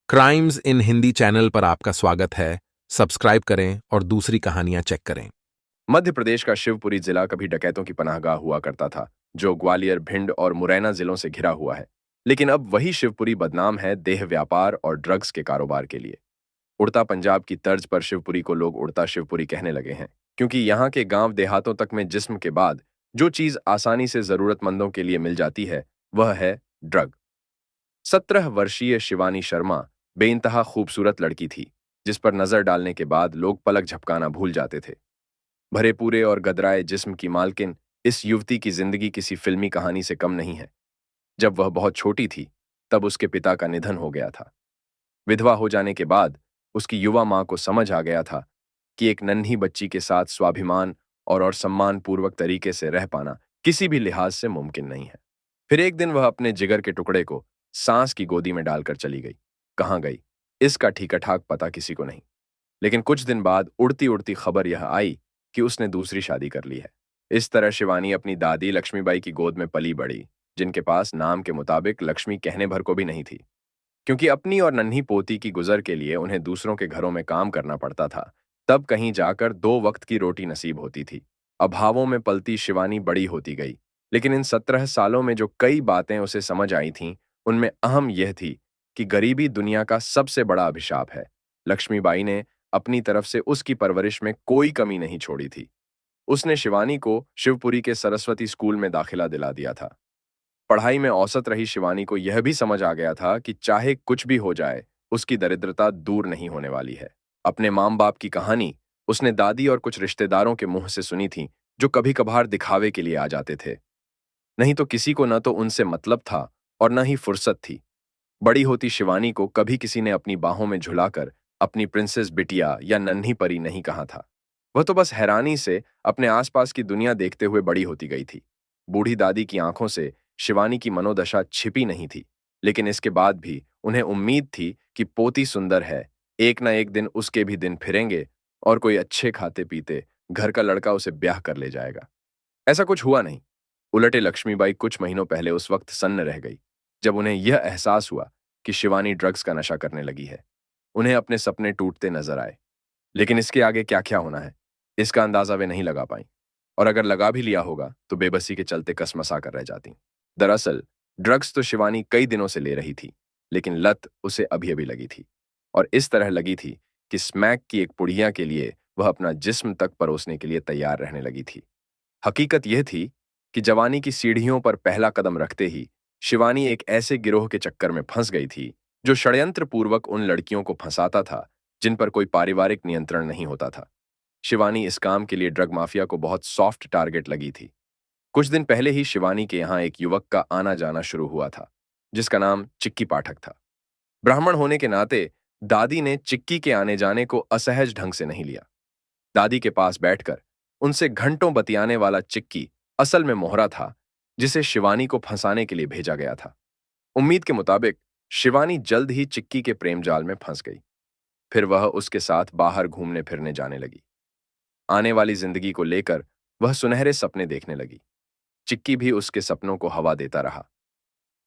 Crimes इन Hindi channel पर आपका स्वागत है। सब्सक्राइब करें और दूसरी कहानियां चेक करें। मध्य प्रदेश का शिवपुरी जिला कभी डकैतों की पनाहगाह हुआ करता था, जो ग्वालियर, भिंड और मुरैना जिलों से घिरा हुआ है। लेकिन अब वही शिवपुरी बदनाम है देह व्यापार और ड्रग्स के कारोबार के लिए। उड़ता पंजाब की तर्ज पर शिवपुरी को लोग उड़ता शिवपुरी कहने लगे हैं, क्योंकि यहाँ के गांव देहातों तक में जिस्म के बाद जो चीज आसानी से जरूरतमंदों के लिए मिल जाती है वह है ड्रग। 17 वर्षीय शिवानी शर्मा बेइंतहा खूबसूरत लड़की थी, जिस पर नजर डालने के बाद लोग पलक झपकाना भूल जाते थे। भरे पूरे और गदराए जिस्म की मालकिन इस युवती की जिंदगी किसी फिल्मी कहानी से कम नहीं है। जब वह बहुत छोटी थी, तब उसके पिता का निधन हो गया था। विधवा हो जाने के बाद उसकी युवा मां को समझ आ गया था कि एक नन्ही बच्ची के साथ स्वाभिमान और सम्मान पूर्वक तरीके से रह पाना किसी भी लिहाज से मुमकिन नहीं है। फिर एक दिन वह अपने जिगर के टुकड़े को सांस की गोदी में डालकर चली गई। कहाँ गई, इसका ठीका ठाक पता किसी को नहीं। लेकिन कुछ दिन बाद उड़ती उड़ती खबर यह आई कि उसने दूसरी शादी कर ली है। इस तरह शिवानी अपनी दादी लक्ष्मीबाई की गोद में पली बड़ी, जिनके पास नाम के मुताबिक लक्ष्मी कहने भर को भी नहीं थी। क्योंकि अपनी और नन्ही पोती की गुजर के लिए उन्हें दूसरों के घरों में काम करना पड़ता था, तब कहीं जाकर 2 वक्त की रोटी नसीब होती थी। अभावों में पलती शिवानी बड़ी होती गई, लेकिन इन 17 सालों में जो कई बातें उसे समझ आई थीं, उनमें अहम यह थी कि गरीबी दुनिया का सबसे बड़ा अभिशाप है। लक्ष्मीबाई ने अपनी तरफ से उसकी परवरिश में कोई कमी नहीं छोड़ी थी। उसने शिवानी को शिवपुरी के सरस्वती स्कूल में दाखिला दिला दिया था। पढ़ाई में औसत रही शिवानी को यह भी समझ आ गया था कि चाहे कुछ भी हो जाए, उसकी दरिद्रता दूर नहीं होने वाली है। अपने माँ बाप की कहानी उसने दादी और कुछ रिश्तेदारों के मुंह से सुनी थी, जो कभी कभार दिखावे के लिए आ जाते थे। नहीं तो किसी को न तो उनसे मतलब था और न ही फुर्सत थी। बड़ी होती शिवानी को कभी किसी ने अपनी बाहों में झुलाकर अपनी प्रिंसेस बिटिया या नन्ही परी नहीं कहा था। वह तो बस हैरानी से अपने आसपास की दुनिया देखते हुए बड़ी होती गई थी। बूढ़ी दादी की आंखों से शिवानी की मनोदशा छिपी नहीं थी, लेकिन इसके बाद भी उन्हें उम्मीद थी कि पोती सुंदर है, एक न एक दिन उसके भी दिन फिरेंगे और कोई अच्छे खाते पीते घर का लड़का उसे ब्याह कर ले जाएगा। ऐसा कुछ हुआ नहीं। उलटे लक्ष्मीबाई कुछ महीनों पहले उस वक्त सन्न रह गई, जब उन्हें यह एहसास हुआ कि शिवानी ड्रग्स का नशा करने लगी है। उन्हें अपने सपने टूटते नजर आए, लेकिन इसके आगे क्या क्या होना है, इसका अंदाजा वे नहीं लगा पाई। और अगर लगा भी लिया होगा तो बेबसी के चलते कसमसा कर रह जाती। दरअसल ड्रग्स तो शिवानी कई दिनों से ले रही थी, लेकिन लत उसे अभी अभी लगी थी। और इस तरह लगी थी कि स्मैक की एक पुड़िया के लिए वह अपना जिस्म तक परोसने के लिए तैयार रहने लगी थी। हकीकत यह थी कि जवानी की सीढ़ियों पर पहला कदम रखते ही शिवानी एक ऐसे गिरोह के चक्कर में फंस गई थी, जो षड्यंत्र पूर्वक उन लड़कियों को फंसाता था जिन पर कोई पारिवारिक नियंत्रण नहीं होता था। शिवानी इस काम के लिए ड्रग माफिया को बहुत सॉफ्ट टारगेट लगी थी। कुछ दिन पहले ही शिवानी के यहाँ एक युवक का आना जाना शुरू हुआ था, जिसका नाम चिक्की पाठक था। ब्राह्मण होने के नाते दादी ने चिक्की के आने जाने को असहज ढंग से नहीं लिया। दादी के पास बैठकर उनसे घंटों बतियाने वाला चिक्की असल में मोहरा था, जिसे शिवानी को फंसाने के लिए भेजा गया था। उम्मीद के मुताबिक शिवानी जल्द ही चिक्की के प्रेम जाल में फंस गई। फिर वह उसके साथ बाहर घूमने फिरने जाने लगी। आने वाली जिंदगी को लेकर वह सुनहरे सपने देखने लगी। चिक्की भी उसके सपनों को हवा देता रहा।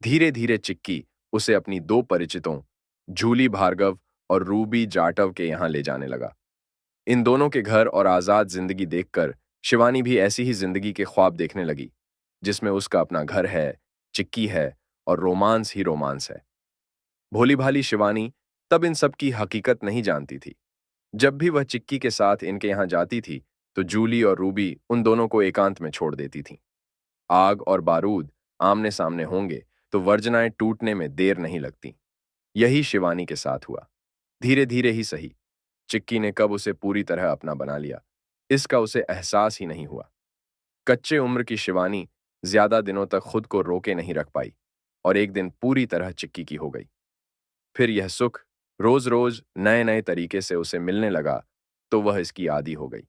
धीरे धीरे चिक्की उसे अपनी 2 परिचितों, झूली भार्गव और रूबी जाटव के यहां ले जाने लगा। इन दोनों के घर और आजाद जिंदगी देखकर शिवानी भी ऐसी ही जिंदगी के ख्वाब देखने लगी, जिसमें उसका अपना घर है, चिक्की है और रोमांस ही रोमांस है। भोली भाली शिवानी तब इन सब की हकीकत नहीं जानती थी। जब भी वह चिक्की के साथ इनके यहां जाती थी, तो जूली और रूबी उन दोनों को एकांत में छोड़ देती थीं। आग और बारूद आमने सामने होंगे तो वर्जनाएं टूटने में देर नहीं लगती। यही शिवानी के साथ हुआ। धीरे धीरे ही सही, चिक्की ने कब उसे पूरी तरह अपना बना लिया, इसका उसे एहसास ही नहीं हुआ। कच्चे उम्र की शिवानी ज्यादा दिनों तक खुद को रोके नहीं रख पाई और एक दिन पूरी तरह चिक्की की हो गई। फिर यह सुख रोज रोज नए नए तरीके से उसे मिलने लगा, तो वह इसकी आदी हो गई।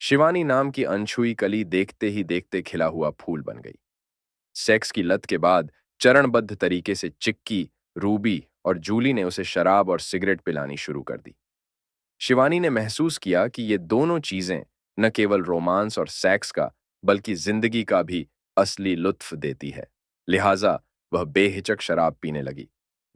शिवानी नाम की अनछुई कली देखते ही देखते खिला हुआ फूल बन गई। सेक्स की लत के बाद चरणबद्ध तरीके से चिक्की, रूबी और जूली ने उसे शराब और सिगरेट पिलानी शुरू कर दी। शिवानी ने महसूस किया कि ये दोनों चीजें न केवल रोमांस और सेक्स का, बल्कि जिंदगी का भी असली लुत्फ देती है। लिहाजा वह बेहिचक शराब पीने लगी।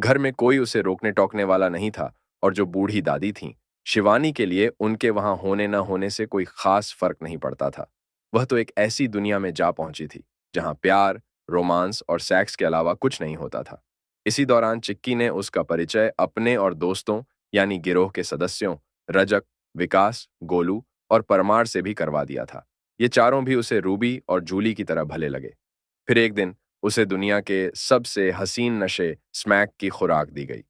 घर में कोई उसे रोकने टोकने वाला नहीं था और जो बूढ़ी दादी थीं, शिवानी के लिए उनके वहां होने न होने से कोई खास फर्क नहीं पड़ता था। वह तो एक ऐसी दुनिया में जा पहुंची थी जहां प्यार, रोमांस और सेक्स के अलावा कुछ नहीं होता था। इसी दौरान चिक्की ने उसका परिचय अपने और दोस्तों यानी गिरोह के सदस्यों रजक, विकास, गोलू और परमार से भी करवा दिया था। ये चारों भी उसे रूबी और जूली की तरह भले लगे। फिर एक दिन उसे दुनिया के सबसे हसीन नशे स्मैक की खुराक दी गई।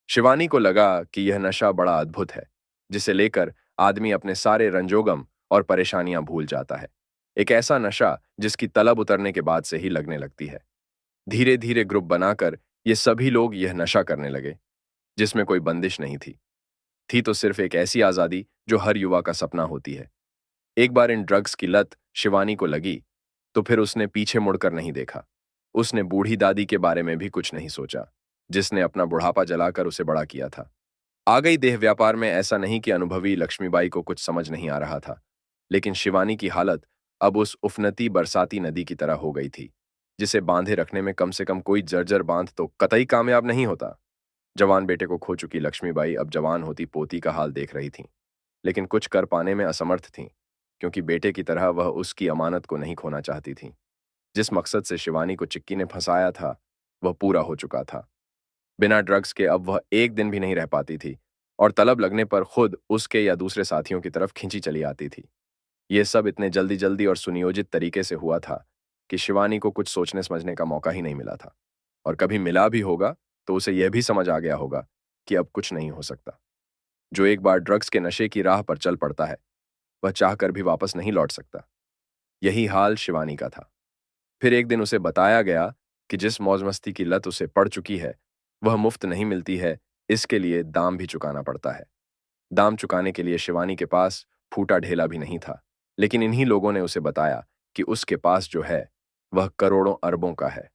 शिवानी को लगा कि यह नशा बड़ा अद्भुत है, जिसे लेकर आदमी अपने सारे रंजोगम और परेशानियां भूल जाता है। एक ऐसा नशा जिसकी तलब उतरने के बाद से ही लगने लगती है। धीरे धीरे ग्रुप बनाकर ये सभी लोग यह नशा करने लगे, जिसमें कोई बंदिश नहीं थी तो सिर्फ एक ऐसी आजादी जो हर युवा का सपना होती है। एक बार इन ड्रग्स की लत शिवानी को लगी तो फिर उसने पीछे मुड़कर नहीं देखा। उसने बूढ़ी दादी के बारे में भी कुछ नहीं सोचा, जिसने अपना बुढ़ापा जलाकर उसे बड़ा किया था। आ गई देह व्यापार में ऐसा नहीं कि अनुभवी लक्ष्मीबाई को कुछ समझ नहीं आ रहा था, लेकिन शिवानी की हालत अब उस उफनती बरसाती नदी की तरह हो गई थी, जिसे बांधे रखने में कम से कम कोई जर्जर बांध तो कतई कामयाब नहीं होता। जवान बेटे को खो चुकी लक्ष्मीबाई अब जवान होती पोती का हाल देख रही थीं, लेकिन कुछ कर पाने में असमर्थ थीं, क्योंकि बेटे की तरह वह उसकी अमानत को नहीं खोना चाहती थीं। जिस मकसद से शिवानी को चिक्की ने फंसाया था, वह पूरा हो चुका था। बिना ड्रग्स के अब वह एक दिन भी नहीं रह पाती थी और तलब लगने पर खुद उसके या दूसरे साथियों की तरफ खींची चली आती थी। यह सब इतने जल्दी जल्दी और सुनियोजित तरीके से हुआ था कि शिवानी को कुछ सोचने समझने का मौका ही नहीं मिला था, और कभी मिला भी होगा तो उसे यह भी समझ आ गया होगा कि अब कुछ नहीं हो सकता। जो एक बार ड्रग्स के नशे की राह पर चल पड़ता है, वह चाहकर भी वापस नहीं लौट सकता। यही हाल शिवानी का था। फिर एक दिन उसे बताया गया कि जिस मौज मस्ती की लत उसे पड़ चुकी है, वह मुफ्त नहीं मिलती है, इसके लिए दाम भी चुकाना पड़ता है। दाम चुकाने के लिए शिवानी के पास फूटा ढेला भी नहीं था, लेकिन इन्हीं लोगों ने उसे बताया कि उसके पास जो है वह करोड़ों अरबों का है।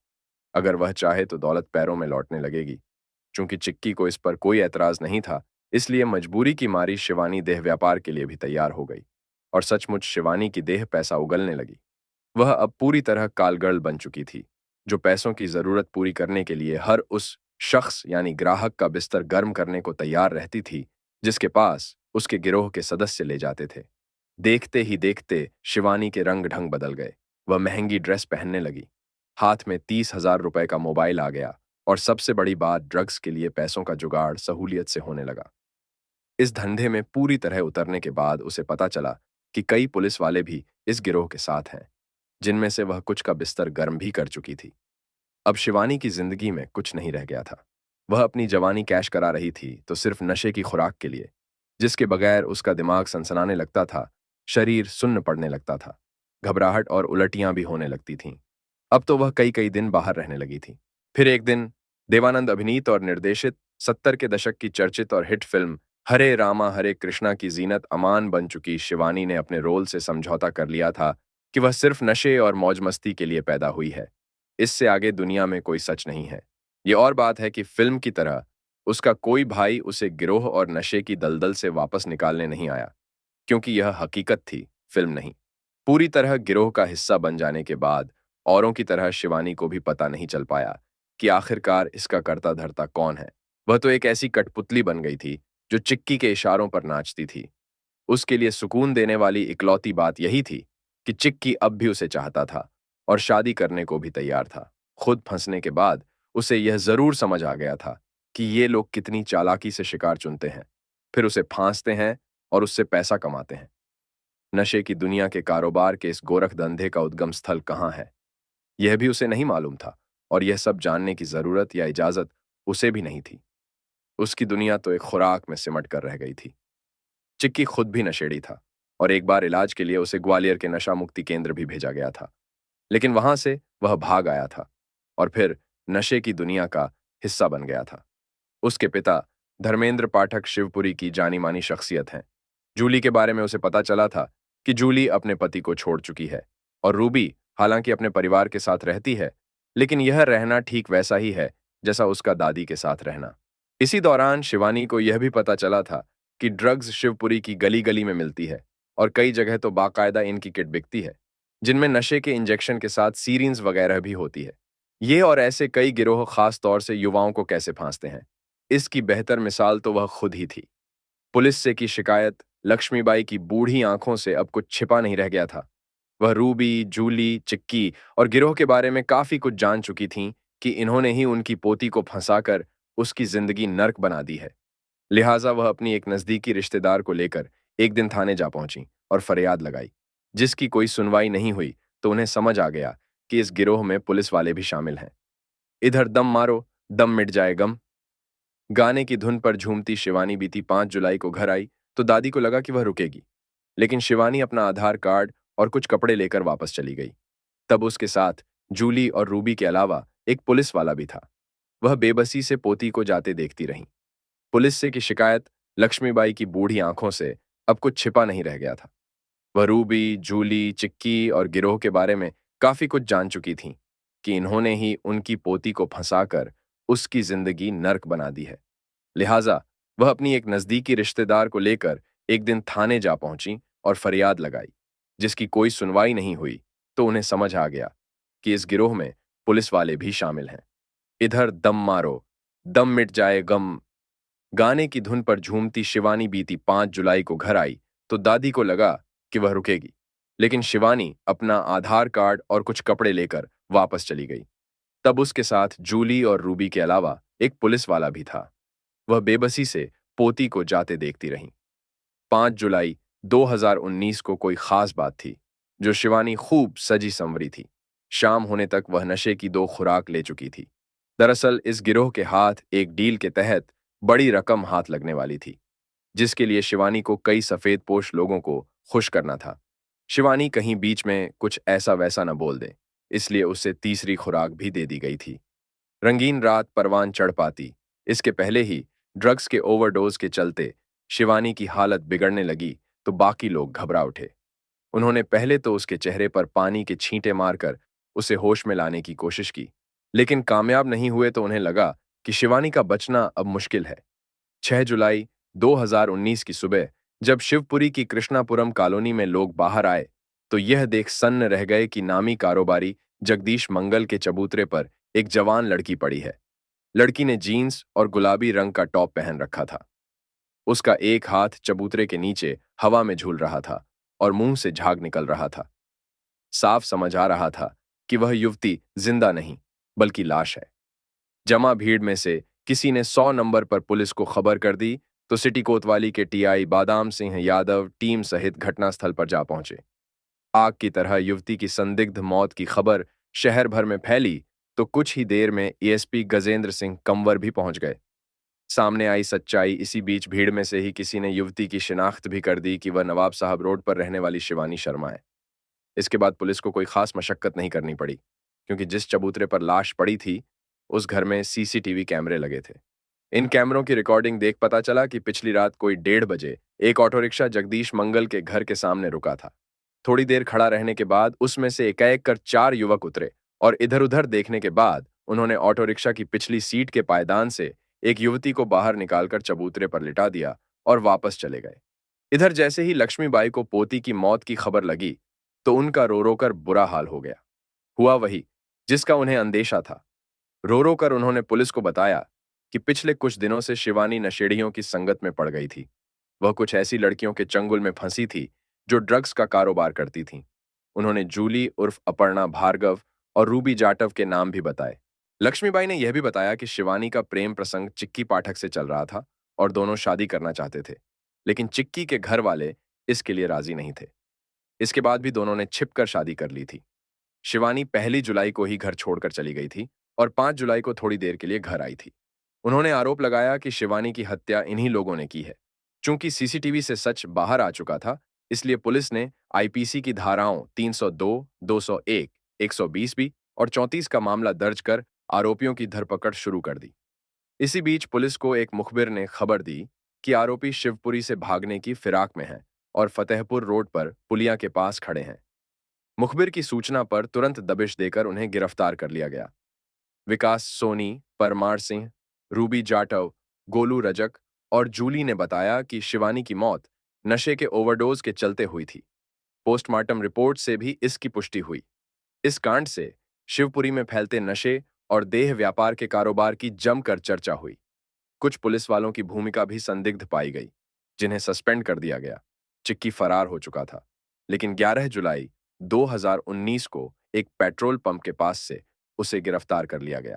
अगर वह चाहे तो दौलत पैरों में लौटने लगेगी। चूंकि चिक्की को इस पर कोई एतराज नहीं था, इसलिए मजबूरी की मारी शिवानी देह व्यापार के लिए भी तैयार हो गई, और सचमुच शिवानी की देह पैसा उगलने लगी। वह अब पूरी तरह कालगर्ल बन चुकी थी, जो पैसों की जरूरत पूरी करने के लिए हर उस शख्स यानी ग्राहक का बिस्तर गर्म करने को तैयार रहती थी, जिसके पास उसके गिरोह के सदस्य ले जाते थे। देखते ही देखते शिवानी के रंग ढंग बदल गए। वह महंगी ड्रेस पहनने लगी, हाथ में 30,000 रुपए का मोबाइल आ गया, और सबसे बड़ी बात, ड्रग्स के लिए पैसों का जुगाड़ सहूलियत से होने लगा। इस धंधे में पूरी तरह उतरने के बाद उसे पता चला कि कई पुलिस वाले भी इस गिरोह के साथ हैं, जिनमें से वह कुछ का बिस्तर गर्म भी कर चुकी थी। अब शिवानी की जिंदगी में कुछ नहीं रह गया था। वह अपनी जवानी कैश करा रही थी तो सिर्फ नशे की खुराक के लिए, जिसके बगैर उसका दिमाग सनसनाने लगता था, शरीर सुन्न पड़ने लगता था, घबराहट और उलटियां भी होने लगती थीं। अब तो वह कई कई दिन बाहर रहने लगी थी। फिर एक दिन देवानंद अभिनीत और निर्देशित 70 के दशक की चर्चित और हिट फिल्म हरे रामा हरे कृष्णा की जीनत अमान बन चुकी शिवानी ने अपने रोल से समझौता कर लिया था कि वह सिर्फ नशे और मौज मस्ती के लिए पैदा हुई है। इससे आगे दुनिया में कोई सच नहीं है। ये और बात है कि फिल्म की तरह उसका कोई भाई उसे गिरोह और नशे की दलदल से वापस निकालने नहीं आया, क्योंकि यह हकीकत थी, फिल्म नहीं। पूरी तरह गिरोह का हिस्सा बन जाने के बाद औरों की तरह शिवानी को भी पता नहीं चल पाया कि आखिरकार इसका करता धरता कौन है। वह तो एक ऐसी कठपुतली बन गई थी जो चिक्की के इशारों पर नाचती थी। उसके लिए सुकून देने वाली इकलौती बात यही थी कि चिक्की अब भी उसे चाहता था और शादी करने को भी तैयार था। खुद फंसने के बाद उसे यह जरूर समझ आ गया था कि ये लोग कितनी चालाकी से शिकार चुनते हैं, फिर उसे फांसते हैं और उससे पैसा कमाते हैं। नशे की दुनिया के कारोबार के इस गोरख धंधे का उद्गम स्थल कहाँ है, यह भी उसे नहीं मालूम था, और यह सब जानने की जरूरत या इजाजत उसे भी नहीं थी। उसकी दुनिया तो एक खुराक में सिमट कर रह गई थी। चिक्की खुद भी नशेड़ी था, और एक बार इलाज के लिए उसे ग्वालियर के नशा मुक्ति केंद्र भी भेजा गया था, लेकिन वहां से वह भाग आया था और फिर नशे की दुनिया का हिस्सा बन गया था। उसके पिता धर्मेंद्र पाठक शिवपुरी की जानी मानी शख्सियत हैं। जूली के बारे में उसे पता चला था कि जूली अपने पति को छोड़ चुकी है, और रूबी हालांकि अपने परिवार के साथ रहती है, लेकिन यह रहना ठीक वैसा ही है जैसा उसका दादी के साथ रहना। इसी दौरान शिवानी को यह भी पता चला था कि ड्रग्स शिवपुरी की गली गली में मिलती है, और कई जगह तो बाकायदा इनकी किट बिकती है, जिनमें नशे के इंजेक्शन के साथ सीरीन्स वगैरह भी होती है। ये और ऐसे कई गिरोह खास तौर से युवाओं को कैसे फांसते हैं, इसकी बेहतर मिसाल तो वह खुद ही थी। पुलिस से की शिकायत, लक्ष्मीबाई की बूढ़ी आंखों से अब कुछ छिपा नहीं रह गया था। वह रूबी, जूली, चिक्की और गिरोह के बारे में काफी कुछ जान चुकी थीं कि इन्होंने ही उनकी पोती को फंसाकर उसकी जिंदगी नर्क बना दी है। लिहाजा वह अपनी एक नजदीकी रिश्तेदार को लेकर एक दिन थाने जा पहुंची और फरियाद लगाई, जिसकी कोई सुनवाई नहीं हुई। तो उन्हें समझ आ गया कि इस गिरोह में पुलिस वाले भी शामिल हैं। इधर दम मारो, दम मिट जाए गम गाने की धुन पर झूमती शिवानी बीती 5 जुलाई को घर आई तो दादी को लगा कि वह रुकेगी। लेकिन शिवानी अपना आधार कार्ड और कुछ कपड़े लेकर वापस चली गई। तब उसके साथ जूली और रूबी के अलावा एक पुलिस वाला भी था। वह बेबसी से पोती को जाते देखती रही। पुलिस से की शिकायत, लक्ष्मीबाई की बूढ़ी आंखों से अब कुछ छिपा नहीं रह गया था। वह रूबी, जूली, चिक्की और गिरोह के बारे में काफी कुछ जान चुकी थीं कि इन्होंने ही उनकी पोती को फंसाकर उसकी जिंदगी नर्क बना दी है। लिहाजा वह अपनी एक नजदीकी रिश्तेदार को लेकर एक दिन थाने जा पहुंची और फरियाद लगाई, जिसकी कोई सुनवाई नहीं हुई। तो उन्हें समझ आ गया कि इस गिरोह में पुलिस वाले भी शामिल हैं। इधर दम मारो, दम मिट जाए गम गाने की धुन पर झूमती शिवानी बीती 5 जुलाई को घर आई तो दादी को लगा कि वह रुकेगी। लेकिन शिवानी अपना आधार कार्ड और कुछ कपड़े लेकर वापस चली गई। तब उसके साथ जूली और रूबी के अलावा एक पुलिस वाला भी था। वह बेबसी से पोती को जाते देखती रही। 5 जुलाई 2019 को कोई खास बात थी, जो शिवानी खूब सजी संवरी थी। शाम होने तक वह नशे की 2 खुराक ले चुकी थी। दरअसल इस गिरोह के हाथ एक डील के तहत बड़ी रकम हाथ लगने वाली थी, जिसके लिए शिवानी को कई सफेदपोश लोगों को खुश करना था। शिवानी कहीं बीच में कुछ ऐसा वैसा न बोल दे, इसलिए उसे तीसरी खुराक भी दे दी गई थी। रंगीन रात परवान चढ़ पाती, इसके पहले ही ड्रग्स के ओवरडोज के चलते शिवानी की हालत बिगड़ने लगी तो बाकी लोग घबरा उठे। उन्होंने पहले तो उसके चेहरे पर पानी के छींटे मारकर उसे होश में लाने की कोशिश की, लेकिन कामयाब नहीं हुए तो उन्हें लगा कि शिवानी का बचना अब मुश्किल है। 6 जुलाई 2019 की सुबह जब शिवपुरी की कृष्णापुरम कॉलोनी में लोग बाहर आए तो यह देख सन्न रह गए कि नामी कारोबारी जगदीश मंगल के चबूतरे पर एक जवान लड़की पड़ी है। लड़की ने जीन्स और गुलाबी रंग का टॉप पहन रखा था। उसका एक हाथ चबूतरे के नीचे हवा में झूल रहा था और मुंह से झाग निकल रहा था। साफ समझ आ रहा था कि वह युवती जिंदा नहीं बल्कि लाश है। जमा भीड़ में से किसी ने 100 नंबर पर पुलिस को खबर कर दी तो सिटी कोतवाली के टीआई बादाम सिंह यादव टीम सहित घटनास्थल पर जा पहुंचे। आग की तरह युवती की संदिग्ध मौत की खबर शहर भर में फैली तो कुछ ही देर में एएसपी गजेंद्र सिंह कंवर भी पहुंच गए। सामने आई सच्चाई इसी बीच भीड़ में से ही किसी ने युवती की शिनाख्त भी कर दी कि वह नवाब साहब रोड पर रहने वाली शिवानी शर्मा है। इसके बाद पुलिस को कोई खास मशक्कत नहीं करनी पड़ी, क्योंकि जिस चबूतरे पर लाश पड़ी थी उस घर में सीसीटीवी कैमरे लगे थे। इन कैमरों की रिकॉर्डिंग देख पता चला कि पिछली रात कोई 1:30 बजे एक ऑटो रिक्शा जगदीश मंगल के घर के सामने रुका था। थोड़ी देर खड़ा रहने के बाद उसमें से एकाएक कर 4 युवक उतरे और इधर-उधर देखने के बाद उन्होंने ऑटो रिक्शा की पिछली सीट के पायदान से एक युवती को बाहर निकालकर चबूतरे पर लिटा दिया और वापस चले गए। इधर जैसे ही लक्ष्मीबाई को पोती की मौत की खबर लगी तो उनका रो रो कर बुरा हाल हो गया। हुआ वही जिसका उन्हें अंदेशा था। रो रो कर उन्होंने पुलिस को बताया कि पिछले कुछ दिनों से शिवानी नशेड़ियों की संगत में पड़ गई थी। वह कुछ ऐसी लड़कियों के चंगुल में फंसी थी जो ड्रग्स का कारोबार करती थीं। उन्होंने जूली उर्फ अपर्णा भार्गव और रूबी जाटव के नाम भी बताए। लक्ष्मीबाई ने यह भी बताया कि शिवानी का प्रेम प्रसंग चिक्की पाठक से चल रहा था और दोनों शादी करना चाहते थे, लेकिन चिक्की के घर वाले इसके लिए राजी नहीं थे। इसके बाद भी दोनों ने छिपकर शादी कर ली थी। शिवानी 1 जुलाई को ही घर छोड़कर चली गई थी और 5 जुलाई को थोड़ी देर के लिए घर आई थी। उन्होंने आरोप लगाया कि शिवानी की हत्या इन्हीं लोगों ने की है। चूंकि सीसीटीवी से सच बाहर आ चुका था, इसलिए पुलिस ने आईपीसी की धाराओं 302, 201, 120 बी और 34 का मामला दर्ज कर आरोपियों की धरपकड़ शुरू कर दी। इसी बीच पुलिस को एक मुखबिर ने खबर दी कि आरोपी शिवपुरी से भागने की फिराक में हैं और फतेहपुर रोड पर पुलिया के पास खड़े हैं। मुखबिर की सूचना पर तुरंत दबिश देकर उन्हें गिरफ्तार कर लिया गया। विकास सोनी, परमार सिंह, रूबी जाटव, गोलू रजक और जूली ने बताया कि शिवानी की मौत नशे के ओवरडोज के चलते हुई थी। पोस्टमार्टम रिपोर्ट से भी इसकी पुष्टि हुई। इस कांड से शिवपुरी में फैलते नशे और देह व्यापार के कारोबार की जमकर चर्चा हुई। कुछ पुलिस वालों की भूमिका भी संदिग्ध पाई गई, जिन्हें सस्पेंड कर दिया गया। चिक्की फरार हो चुका था, लेकिन 11 जुलाई 2019 को एक पेट्रोल पंप के पास से उसे गिरफ्तार कर लिया गया।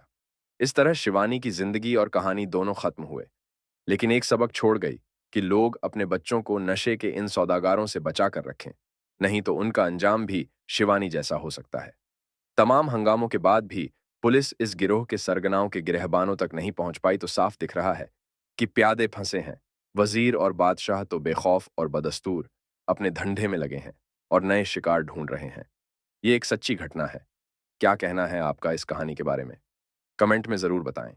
इस तरह शिवानी की जिंदगी और कहानी दोनों खत्म हुए, लेकिन एक सबक छोड़ गई कि लोग अपने बच्चों को नशे के इन सौदागारों से बचा कर रखें, नहीं तो उनका अंजाम भी शिवानी जैसा हो सकता है। तमाम हंगामों के बाद भी पुलिस इस गिरोह के सरगनाओं के गिरहबानों तक नहीं पहुंच पाई, तो साफ दिख रहा है कि प्यादे फंसे हैं। वजीर और बादशाह तो बेखौफ और बदस्तूर अपने धंधे में लगे हैं और नए शिकार ढूंढ रहे हैं। ये एक सच्ची घटना है। क्या कहना है आपका इस कहानी के बारे में? कमेंट में जरूर बताएं।